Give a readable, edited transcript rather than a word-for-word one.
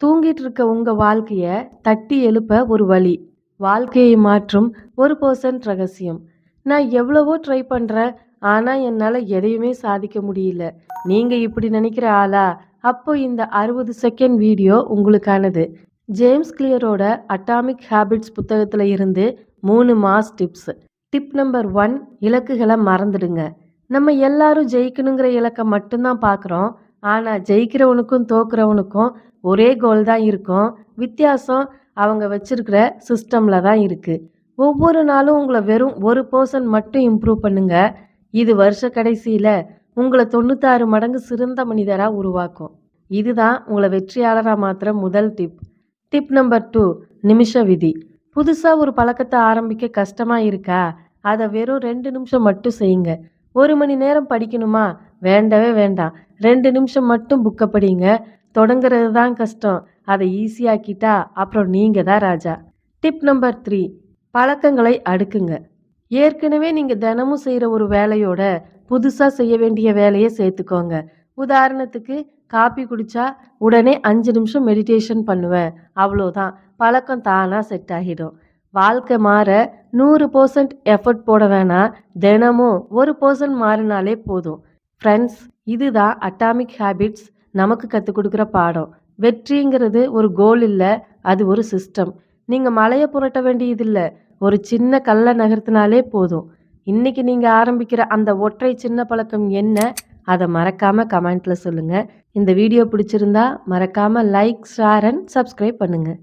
தூங்கிட்டு இருக்க உங்க வாழ்க்கைய தட்டி எழுப்ப ஒரு வழி. வாழ்க்கையை மாற்றும் 1% ரகசியம். நான் எவ்வளவோ ட்ரை பண்றேன். ஆனா என்னால எதையுமே சாதிக்க முடியல. நீங்க இப்படி நினைக்கிற ஆளா? அப்போ இந்த 60 செகண்ட் வீடியோ உங்களுக்கானது. ஜேம்ஸ் கிளியரோட அட்டாமிக் ஹேபிட்ஸ் புத்தகத்துல இருந்து 3 மாஸ் டிப்ஸ். டிப் நம்பர் 1, இலக்குகளை மறந்துடுங்க. நம்ம எல்லாரும் ஜெயிக்கணுங்கிற இலக்கை மட்டும்தான் பார்க்குறோம். ஆனா ஜெயிக்கிறவனுக்கும் தோக்குறவனுக்கும் ஒரே கோல் தான் இருக்கும். வித்தியாசம் அவங்க வச்சிருக்கிற சிஸ்டம்ல தான் இருக்கு. ஒவ்வொரு நாளும் உங்களை வெறும் 1% மட்டும் இம்ப்ரூவ் பண்ணுங்க. இது வருஷ கடைசியில உங்களை 96 மடங்கு சிறந்த மனிதரா உருவாக்கும். இதுதான் உங்களை வெற்றியாளரா மாத்துற முதல் டிப். டிப் நம்பர் 2, நிமிஷ விதி. புதுசா ஒரு பழக்கத்தை ஆரம்பிக்க கஷ்டமா இருக்கா? அதை வெறும் 2 நிமிஷம் மட்டும் செய்யுங்க. 1 மணி நேரம் படிக்கணுமா? வேண்டவே வேண்டாம். 2 நிமிஷம் மட்டும் புக்கை படிங்க. தொடங்குறது தான் கஷ்டம். அதை ஈஸியாக்கிட்டா அப்புறம் நீங்க தான் ராஜா. டிப் நம்பர் 3, பழக்கங்களை அடுக்குங்க. ஏற்கனவே நீங்க தினமும் செய்யற ஒரு வேலையோட புதுசா செய்ய வேண்டிய வேலையை சேர்த்துக்கோங்க. உதாரணத்துக்கு, காபி குடிச்சா உடனே 5 நிமிஷம் மெடிடேஷன் பண்ணுவேன். அவ்வளோதான். பழக்கம் தானா செட் ஆகிடும். வாழ்க்கை மாற 100% எஃபர்ட் போட வேணாம். தினமும் 1% மாறினாலே போதும். ஃப்ரெண்ட்ஸ், இதுதான் அட்டாமிக் ஹேபிட்ஸ் நமக்கு கற்றுக் கொடுக்குற பாடம். வெற்றிங்கிறது ஒரு கோல் இல்லை, அது ஒரு சிஸ்டம். நீங்கள் மலையை புரட்ட வேண்டியதில்லை, ஒரு சின்ன கல்லை நகர்த்தினாலே போதும். இன்னைக்கு நீங்கள் ஆரம்பிக்கிற அந்த ஒற்றை சின்ன பழக்கம் என்ன? அதை மறக்காமல் கமெண்ட்டில் சொல்லுங்கள். இந்த வீடியோ பிடிச்சிருந்தா மறக்காமல் லைக், ஷேர் அண்ட் சப்ஸ்கிரைப் பண்ணுங்கள்.